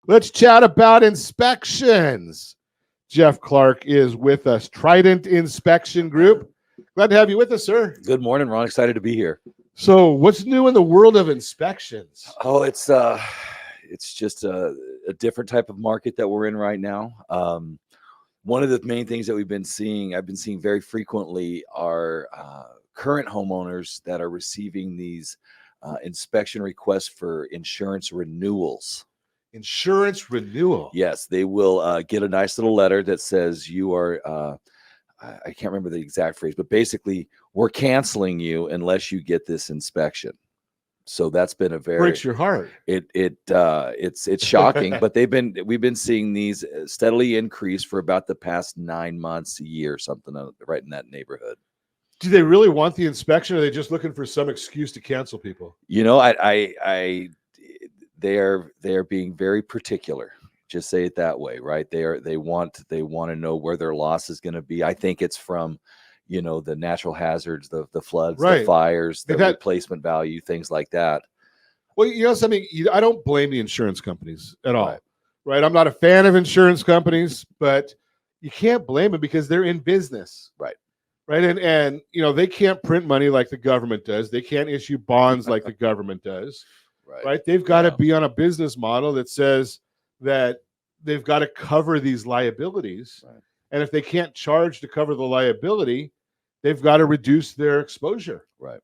Let's chat about inspections. Jeff Clark is with us, Trident Inspection Group. Glad to have you with us, sir. Good morning, Ron. Excited to be here. So, what's new in the world of inspections? Oh, it's just a different type of market that we're in right now. One of the main things that I've been seeing very frequently are current homeowners that are receiving these inspection requests for insurance renewals. Insurance renewal. Yes, they will get a nice little letter that says you are. I can't remember the exact phrase, but basically, we're canceling you unless you get this inspection. So that's been a very breaks your heart. It's shocking, but we've been seeing these steadily increase for about the past 9 months, a year, something right in that neighborhood. Do they really want the inspection, or are they just looking for some excuse to cancel people? You know, they are being very particular. Just say it that way, right? They want to know where their loss is going to be. I think it's from, the natural hazards, the floods, right. The fires, the replacement value, things like that. Well, something, I don't blame the insurance companies at all, right? I'm not a fan of insurance companies, but you can't blame them because they're in business. Right. And they can't print money like the government does. They can't issue bonds like the government does. Right. They've got to be on a business model that says that they've got to cover these liabilities. Right. And if they can't charge to cover the liability, they've got to reduce their exposure. Right.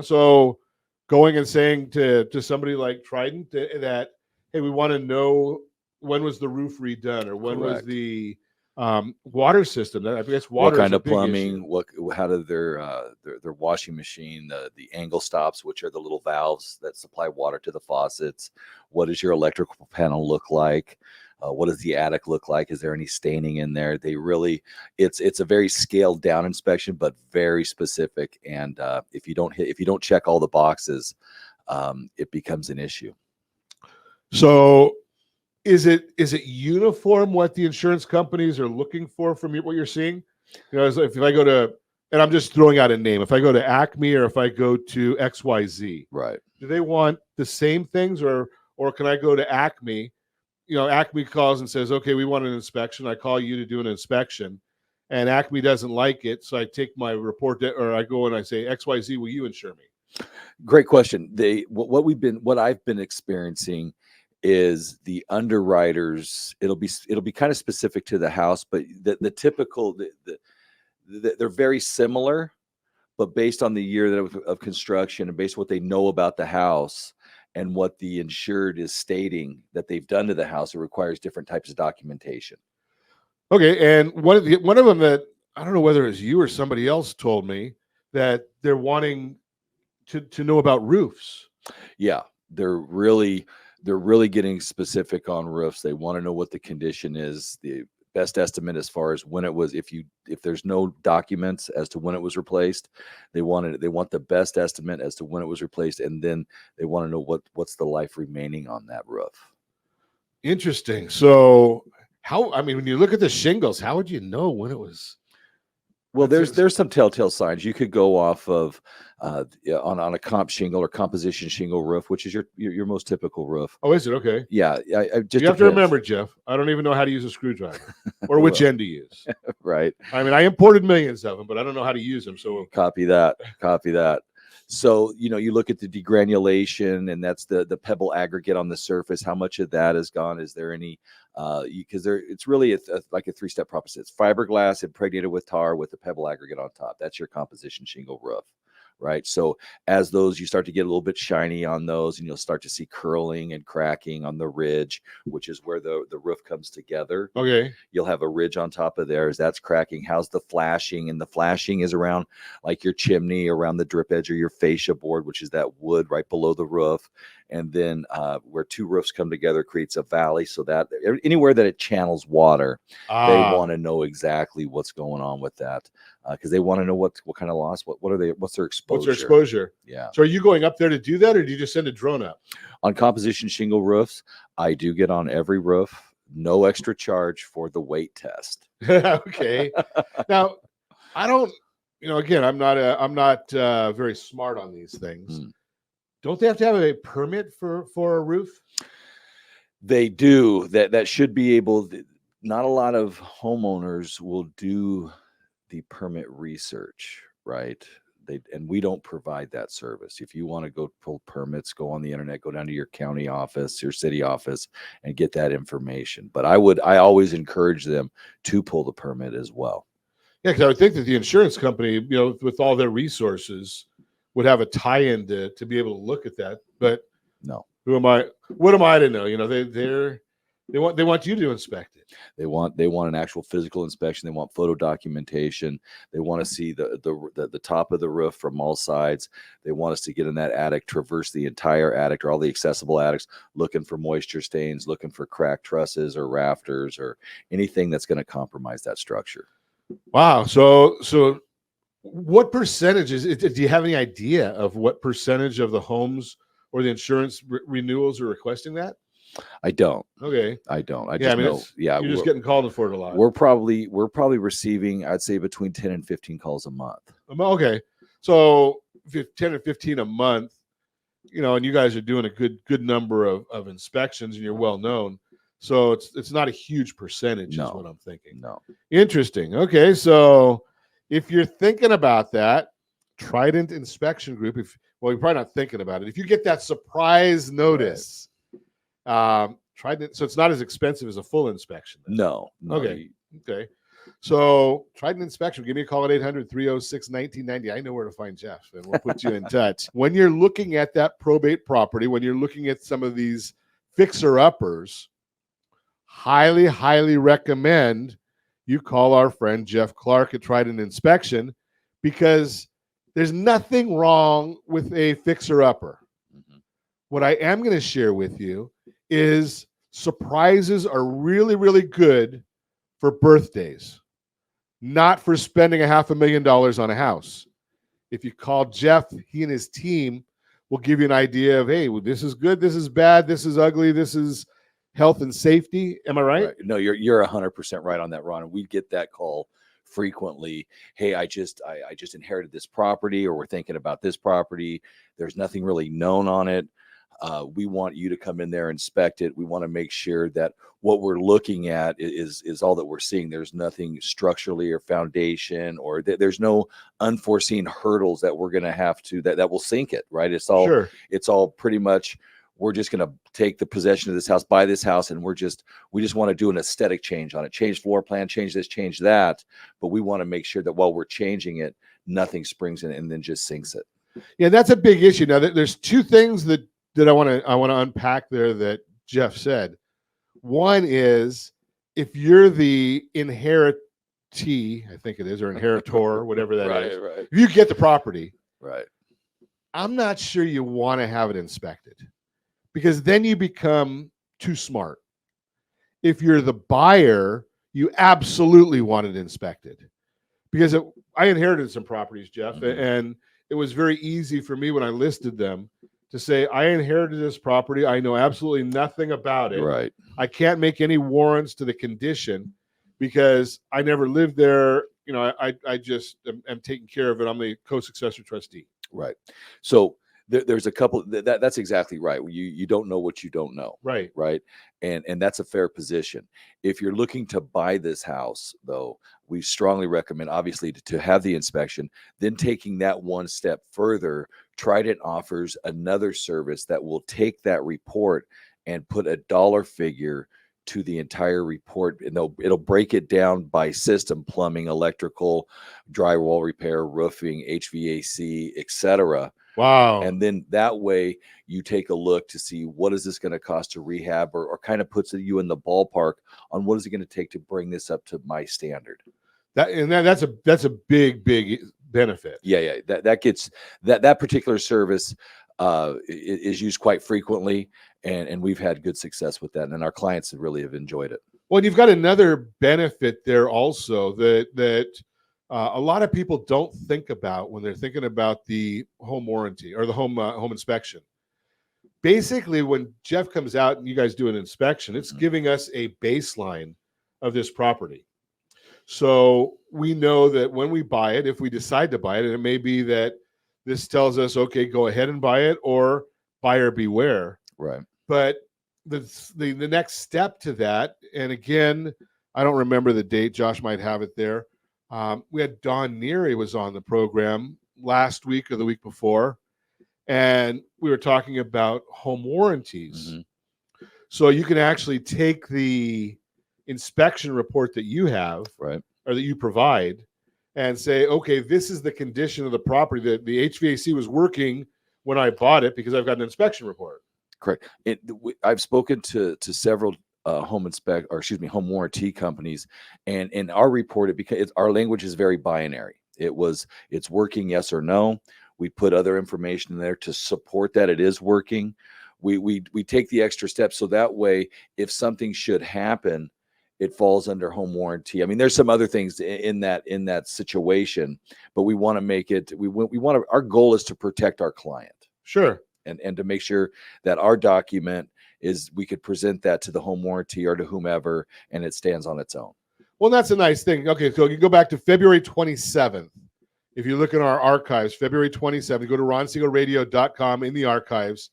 So going and saying to somebody like Trident that, hey, we want to know when was the roof redone, or when was the water system. I guess water. What kind of plumbing? How did their washing machine, the angle stops, which are the little valves that supply water to the faucets? What does your electrical panel look like? What does the attic look like? Is there any staining in there? It's a very scaled down inspection, but very specific. And if you don't check all the boxes, it becomes an issue. So, is it uniform what the insurance companies are looking for from what you're seeing? If I go to, and I'm just throwing out a name, if I go to Acme or if I go to XYZ, right? Do they want the same things, or can I go to Acme? Acme calls and says, okay, we want an inspection. I call you to do an inspection, and Acme doesn't like it. So I take my report, or I go and I say, XYZ, will you insure me? Great question. What I've been experiencing is the underwriters. It'll be kind of specific to the house, but the typical, they're very similar, but based on the year of construction and based on what they know about the house and what the insured is stating that they've done to the house, it requires different types of documentation. Okay, and one of them that I don't know whether it's you or somebody else told me that they're wanting to know about roofs. Yeah, they're really getting specific on roofs. They want to know what the condition is, the best estimate as far as when it was. If there's no documents as to when it was replaced, they want the best estimate as to when it was replaced, and then they want to know what's the life remaining on that roof. Interesting. So when you look at the shingles, how would you know when it was? Well, there's some telltale signs. You could go off of on a comp shingle or composition shingle roof, which is your most typical roof. Oh, is it? Okay. Yeah. You have to remember, Jeff, I don't even know how to use a screwdriver or which end to use. Right. I imported millions of them, but I don't know how to use them. So copy that. So, you look at the degranulation, and that's the pebble aggregate on the surface. How much of that is gone? Is there any, because it's really like a 3-step process. It's fiberglass impregnated with tar with the pebble aggregate on top. That's your composition shingle roof. Right. So as you start to get a little bit shiny on those, and you'll start to see curling and cracking on the ridge, which is where the roof comes together. Okay. You'll have a ridge on top of there as that's cracking. How's the flashing? And the flashing is around like your chimney, around the drip edge, or your fascia board, which is that wood right below the roof. And then where two roofs come together creates a valley, so that anywhere that it channels water, they want to know exactly what's going on with that, because they want to know what kind of loss, what's their exposure. What's their exposure? Yeah. So are you going up there to do that, or do you just send a drone up? On composition shingle roofs, I do get on every roof, no extra charge for the weight test. Okay. Now, I don't, again, I'm not very smart on these things. Don't they have to have a permit for a roof? They do. That should be able. Not a lot of homeowners will do the permit research, right? And we don't provide that service. If you want to go pull permits, go on the internet, go down to your county office, your city office, and get that information. But I always encourage them to pull the permit as well. Yeah, because I would think that the insurance company, with all their resources, would have a tie-in to be able to look at that. But no, who am I? What am I to know? They want you to inspect it. They want an actual physical inspection. They want photo documentation. They want to see the top of the roof from all sides. They want us to get in that attic, traverse the entire attic or all the accessible attics, looking for moisture stains, looking for cracked trusses or rafters or anything that's going to compromise that structure. Wow. So what percentages, do you have any idea of what percentage of the homes or the insurance renewals are requesting that? I don't. Okay. I don't. I just know. Yeah. You're just getting called for it a lot. We're probably receiving, I'd say, between 10 and 15 calls a month. Okay. So 10 or 15 a month, and you guys are doing a good number of inspections and you're well known. So it's not a huge percentage is what I'm thinking. No. Interesting. Okay. So if you're thinking about that, Trident Inspection Group, you're probably not thinking about it. If you get that surprise notice, Trident, so it's not as expensive as a full inspection. No. Okay. So Trident Inspection, give me a call at 800-306-1990. I know where to find Jeff, and we'll put you in touch. When you're looking at that probate property, when you're looking at some of these fixer-uppers, highly, highly recommend you call our friend Jeff Clark at Trident Inspection, because there's nothing wrong with a fixer-upper. Mm-hmm. What I am going to share with you is surprises are really, really good for birthdays, not for spending $500,000 on a house. If you call Jeff, he and his team will give you an idea of, hey, well, this is good, this is bad, this is ugly, this is health and safety. Am I right? No, you're 100% right on that, Ron. And we get that call frequently. Hey, I just inherited this property, or we're thinking about this property. There's nothing really known on it. We want you to come in there, inspect it. We want to make sure that what we're looking at is all that we're seeing. There's nothing structurally or foundation, or there's no unforeseen hurdles that we're going to have to that will sink it. Right? It's all pretty much. We're just going to take the possession of this house, buy this house, and we just want to do an aesthetic change on it, change floor plan, change this, change that. But we want to make sure that while we're changing it, nothing springs in and then just sinks it. Yeah, that's a big issue. Now, there's two things that I want to unpack there that Jeff said. One is, if you're the inheritee, I think it is, or inheritor, whatever that is. Right. If you get the property, right, I'm not sure you want to have it inspected, because then you become too smart. If you're the buyer, you absolutely want it inspected, because I inherited some properties, Jeff, mm-hmm. and it was very easy for me when I listed them to say, I inherited this property. I know absolutely nothing about it. Right. I can't make any warrants to the condition because I never lived there. I just am taking care of it. I'm the co-successor trustee. Right. So there's a couple that's exactly right. You don't know what you don't know. Right. And that's a fair position. If you're looking to buy this house, though, we strongly recommend, obviously, to have the inspection. Then taking that one step further, Trident offers another service that will take that report and put a dollar figure to the entire report, and it'll break it down by system: plumbing, electrical, drywall repair, roofing, HVAC, etc. Wow. And then that way you take a look to see what is this going to cost to rehab, or kind of puts you in the ballpark on what is it going to take to bring this up to my standard. That's a big benefit. Yeah. That gets that particular service is used quite frequently, and we've had good success with that, and our clients really have enjoyed it. Well, you've got another benefit there also that a lot of people don't think about when they're thinking about the home warranty or the home inspection. Basically, when Jeff comes out and you guys do an inspection, it's giving us a baseline of this property. So we know that when we buy it, if we decide to buy it, and it may be that this tells us, okay, go ahead and buy it, or buyer beware. Right. But the next step to that, and again, I don't remember the date. Josh might have it there. We had Don Neary was on the program last week or the week before, and we were talking about home warranties. Mm-hmm. So you can actually take the inspection report that you have, right, or that you provide, and say, okay, this is the condition of the property, that the HVAC was working when I bought it because I've got an inspection report. Correct. I've spoken to several home warranty companies, and in our report, because our language is very binary. It's working, yes or no. We put other information in there to support that it is working. We take the extra steps so that way, if something should happen, it falls under home warranty. I mean, there's some other things in that situation, but we want to make it. We want to. Our goal is to protect our client. Sure. And to make sure that our document is, we could present that to the home warranty or to whomever, and it stands on its own. Well, that's a nice thing. Okay, so you go back to February 27th. If you look in our archives, February 27th, go to ronsiegelradio.com in the archives,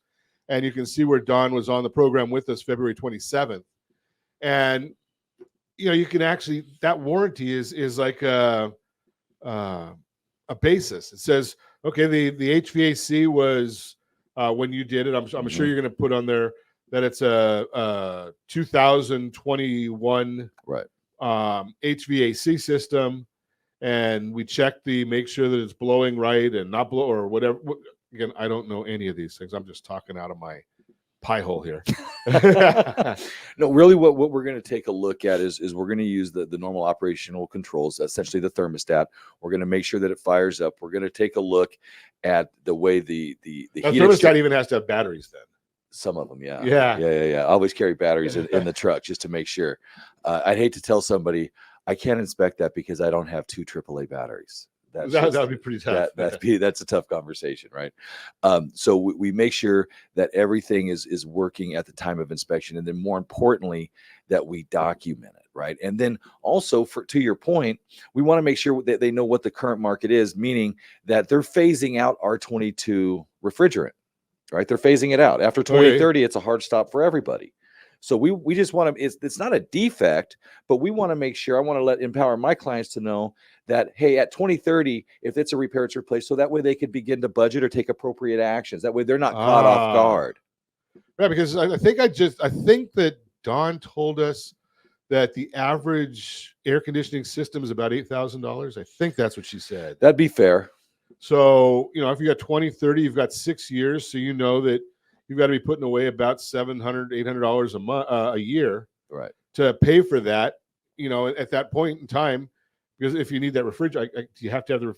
and you can see where Don was on the program with us February 27th. And, you can actually, that warranty is like a basis. It says, okay, the HVAC was, when you did it, I'm Mm-hmm. sure you're going to put on there that it's a 2021 right HVAC system, and we check make sure that it's blowing right and not blow or whatever. Again, I don't know any of these things. I'm just talking out of my pie hole here. No, really, what we're going to take a look at is we're going to use the normal operational controls, essentially the thermostat. We're going to make sure that it fires up. We're going to take a look at the way the heat thermostat even has to have batteries then. Some of them, yeah. Yeah. I always carry batteries in the truck just to make sure. I'd hate to tell somebody I can't inspect that because I don't have 2 AAA batteries. That would be pretty tough. That's a tough conversation, right? So we make sure that everything is working at the time of inspection, and then more importantly, that we document it, right? And then also, to your point, we want to make sure that they know what the current market is, meaning that they're phasing out R22 refrigerant, right? They're phasing it out after 2030. It's a hard stop for everybody. So we just want to, it's not a defect, but we want to make sure, I want to empower my clients to know that, hey, at 2030, if it's a repair, it's replaced. So that way they could begin to budget or take appropriate actions. That way they're not caught off guard. Right, because I think that Don told us that the average air conditioning system is about $8,000. I think that's what she said. That'd be fair. So, if you got 2030, you've got 6 years. So you know that you've got to be putting away about $700, $800 a month, a year, right, to pay for that. At that point in time, because if you need that refrigerant, do you have to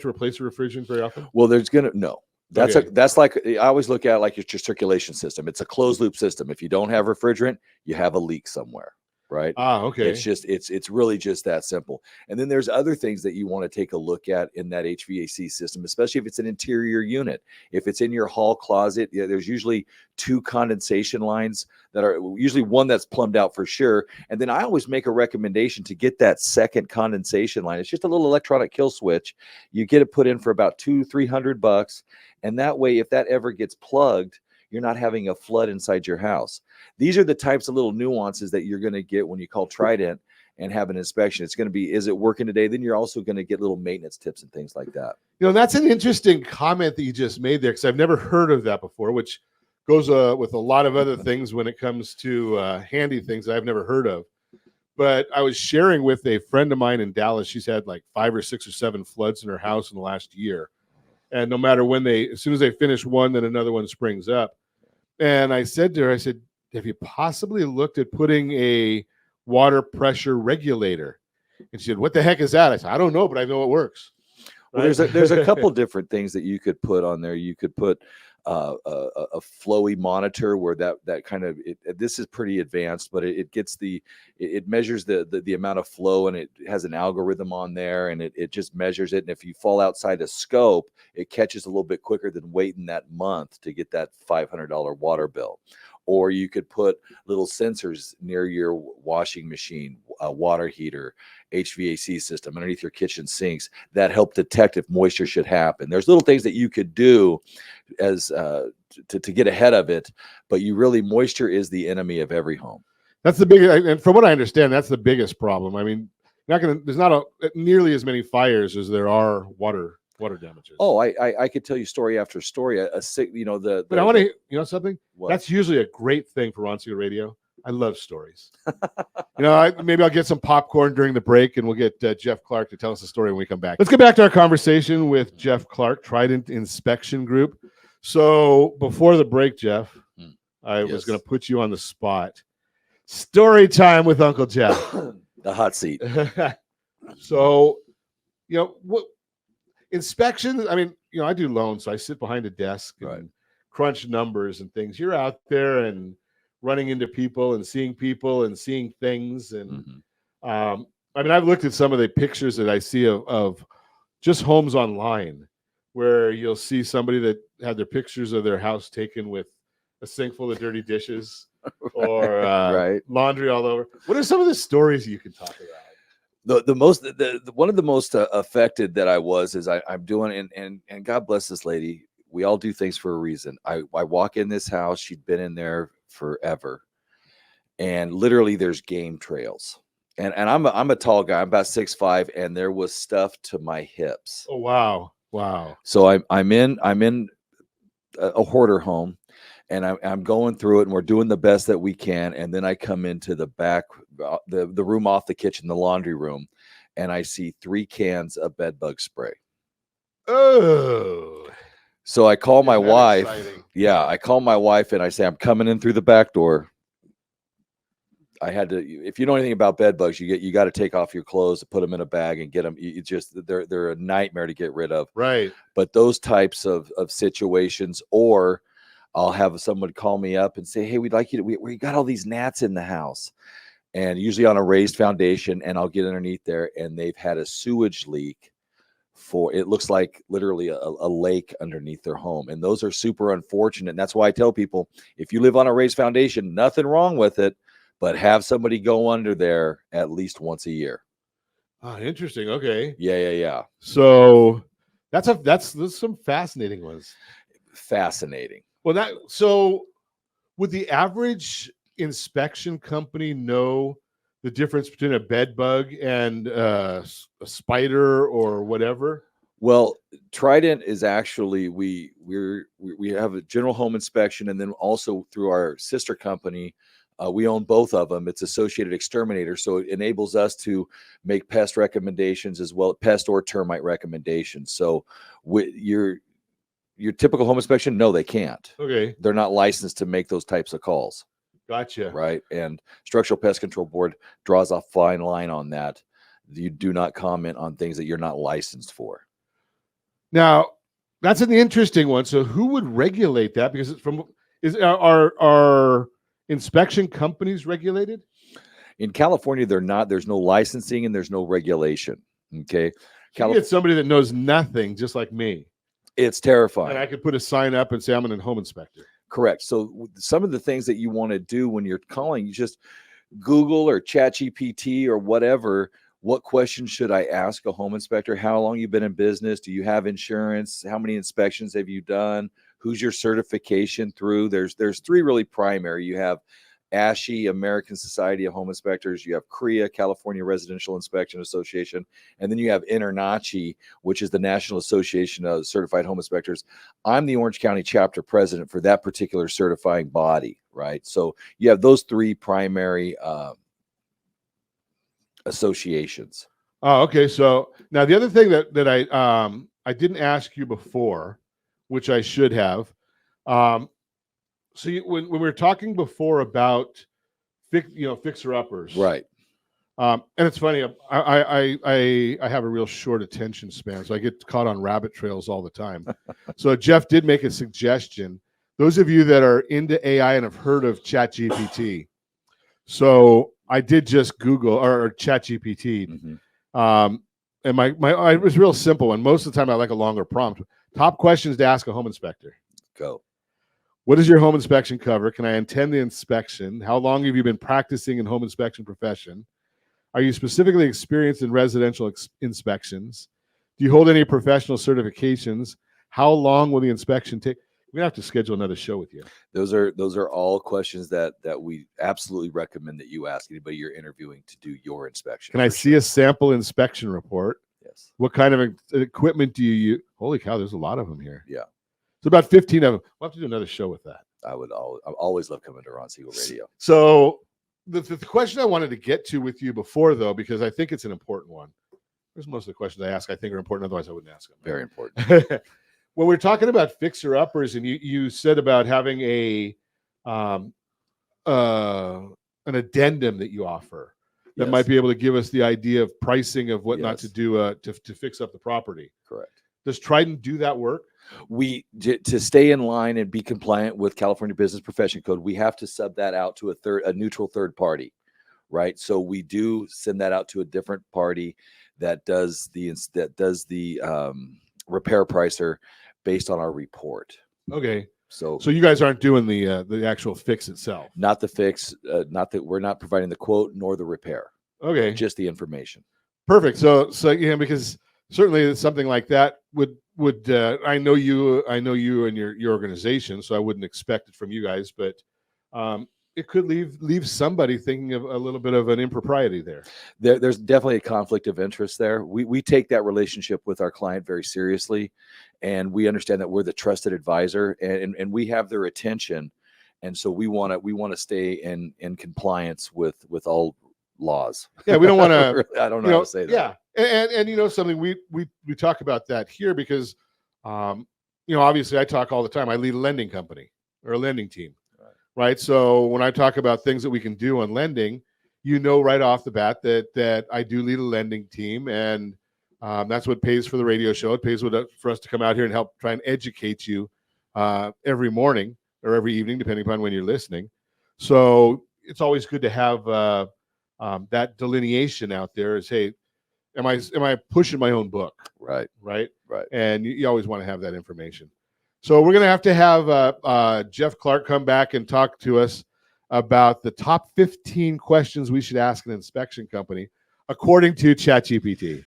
replace the refrigerant very often? Well, that's like, I always look at it like it's your circulation system. It's a closed loop system. If you don't have refrigerant, you have a leak somewhere. Right. Okay. It's really just that simple. And then there's other things that you want to take a look at in that HVAC system, especially if it's an interior unit. If it's in your hall closet, there's usually 2 condensation lines that are usually one that's plumbed out for sure. And then I always make a recommendation to get that second condensation line. It's just a little electronic kill switch. You get it put in for about $200-$300. And that way, if that ever gets plugged, you're not having a flood inside your house. These are the types of little nuances that you're going to get when you call Trident and have an inspection. It's going to be, is it working today? Then you're also going to get little maintenance tips and things like that. That's an interesting comment that you just made there, because I've never heard of that before, which goes with a lot of other things when it comes to handy things that I've never heard of. But I was sharing with a friend of mine in Dallas. She's had like 5 or 6 or 7 floods in her house in the last year. And no matter when as soon as they finish one, then another one springs up. And I said to her, have you possibly looked at putting a water pressure regulator? And she said, what the heck is that? I said, I don't know, but I know it works. Well, there's a couple different things that you could put on there. You could put a flowy monitor where that kind of, this is pretty advanced, but it gets it measures the amount of flow, and it has an algorithm on there, and it just measures it. And if you fall outside a scope, it catches a little bit quicker than waiting that month to get that $500 water bill. or you could put little sensors near your washing machine, water heater, HVAC system underneath your kitchen sinks that help detect if moisture should happen. There's little things that you could do as to get ahead of it, but moisture is the enemy of every home. That's the biggest, and from what I understand, that's the biggest problem. I mean, there's not nearly as many fires as there are water damages. Oh, I could tell you story after story. But I want to, something. What? That's usually a great thing for Ron Siegel Radio. I love stories. Maybe I'll get some popcorn during the break, and we'll get Jeff Clark to tell us a story when we come back. Let's get back to our conversation with Jeff Clark, Trident Inspection Group. So before the break, Jeff, I was going to put you on the spot. Story time with Uncle Jeff. The hot seat. So, what inspections? I mean, I do loans, so I sit behind a desk and crunch numbers and things. You're out there and running into people and seeing things. And I mean, I've looked at some of the pictures that I see of just homes online where you'll see somebody that had their pictures of their house taken with a sink full of dirty dishes or laundry all over. What are some of the stories you can talk about? One of the most affected that I was is I'm doing, and God bless this lady. We all do things for a reason. I walk in this house. She'd been in there forever, and literally there's game trails. And I'm a tall guy. I'm about 6'5", and there was stuff to my hips. Oh wow! So I'm in a hoarder home, and I'm going through it, and we're doing the best that we can. And then I come into the back, the room off the kitchen, the laundry room, and I see 3 cans of bed bug spray. Oh. So I call my wife. Exciting? Yeah, I call my wife and I say, I'm coming in through the back door. I had to, if you know anything about bed bugs, you got to take off your clothes, put them in a bag and get them. They're a nightmare to get rid of. Right. But those types of situations, or I'll have someone call me up and say, hey, we'd like you to, we got all these gnats in the house, and usually on a raised foundation, and I'll get underneath there and they've had a sewage leak. It looks like literally a lake underneath their home. And those are super unfortunate. And that's why I tell people, if you live on a raised foundation, nothing wrong with it, but have somebody go under there at least once a year. Oh, interesting. Okay. Yeah. So that's some fascinating ones. Fascinating. Well, so would the average inspection company know the difference between a bed bug and a spider or whatever? Well, Trident is actually we have a general home inspection, and then also through our sister company, we own both of them. It's Associated Exterminator, so it enables us to make pest recommendations as well, pest or termite recommendations. So your typical home inspection, no, they can't. Okay, they're not licensed to make those types of calls. Gotcha. Right. And Structural Pest Control Board draws a fine line on that. You do not comment on things that you're not licensed for. Now, that's an interesting one. So who would regulate that? Because are inspection companies regulated? In California, they're not. There's no licensing and there's no regulation. Okay. You get somebody that knows nothing, just like me. It's terrifying. And I could put a sign up and say, I'm an home inspector. Correct. So some of the things that you want to do when you're calling, you just Google or ChatGPT or whatever. What questions should I ask a home inspector? How long you've been in business? Do you have insurance? How many inspections have you done? Who's your certification through? There's 3 really primary. You have ASHI, American Society of Home Inspectors. You have CREA, California Residential Inspection Association. And then you have INTERNACHI, which is the National Association of Certified Home Inspectors. I'm the Orange County chapter president for that particular certifying body, right? So you have those 3 primary associations. Oh, okay. So now the other thing that I didn't ask you before, which I should have, so when we were talking before about fixer-uppers, right? And it's funny, I have a real short attention span, so I get caught on rabbit trails all the time. So Jeff did make a suggestion. Those of you that are into AI and have heard of ChatGPT, so I did just Google or ChatGPT, and my it was real simple. And most of the time, I like a longer prompt. Top questions to ask a home inspector. Go. What does your home inspection cover? Can I attend the inspection? How long have you been practicing in home inspection profession? Are you specifically experienced in residential inspections? Do you hold any professional certifications? How long will the inspection take? We're gonna have to schedule another show with you. Those are all questions that we absolutely recommend that you ask anybody you're interviewing to do your inspection. Can I see a sample inspection report? Yes. What kind of equipment do you use? Holy cow, there's a lot of them here. Yeah. It's about 15 of them. We'll have to do another show with that. I always love coming to Ron Siegel Radio. So the question I wanted to get to with you before, though, because I think it's an important one. There's most of the questions I ask I think are important. Otherwise, I wouldn't ask them. Very important. When we're talking about fixer-uppers, and you said about having an addendum that you offer that might be able to give us the idea of pricing of what not to do to fix up the property. Correct. Does Trident do that work? To stay in line and be compliant with California Business Profession Code, we have to sub that out to a neutral third party, right? So we do send that out to a different party that does the repair pricer based on our report. Okay. So you guys aren't doing the actual fix itself. Not the fix, not that we're not providing the quote nor the repair. Okay. Just the information. Perfect. So yeah, because certainly something like that would I know you and your organization, so I wouldn't expect it from you guys, but it could leave somebody thinking of a little bit of an impropriety there. There's definitely a conflict of interest there. We take that relationship with our client very seriously, and we understand that we're the trusted advisor, and we have their attention, and so we want to stay in compliance with all laws. Yeah, we don't want to. I don't know how to say that. Yeah, and something we talk about that here because obviously I talk all the time. I lead a lending company or a lending team. Right. So when I talk about things that we can do on lending, right off the bat that I do lead a lending team, and that's what pays for the radio show. It pays for us to come out here and help try and educate you every morning or every evening, depending upon when you're listening. So it's always good to have that delineation out there. Is, hey, am I pushing my own book? Right. And you always want to have that information. So we're going to have Jeff Clark come back and talk to us about the top 15 questions we should ask an inspection company, according to ChatGPT.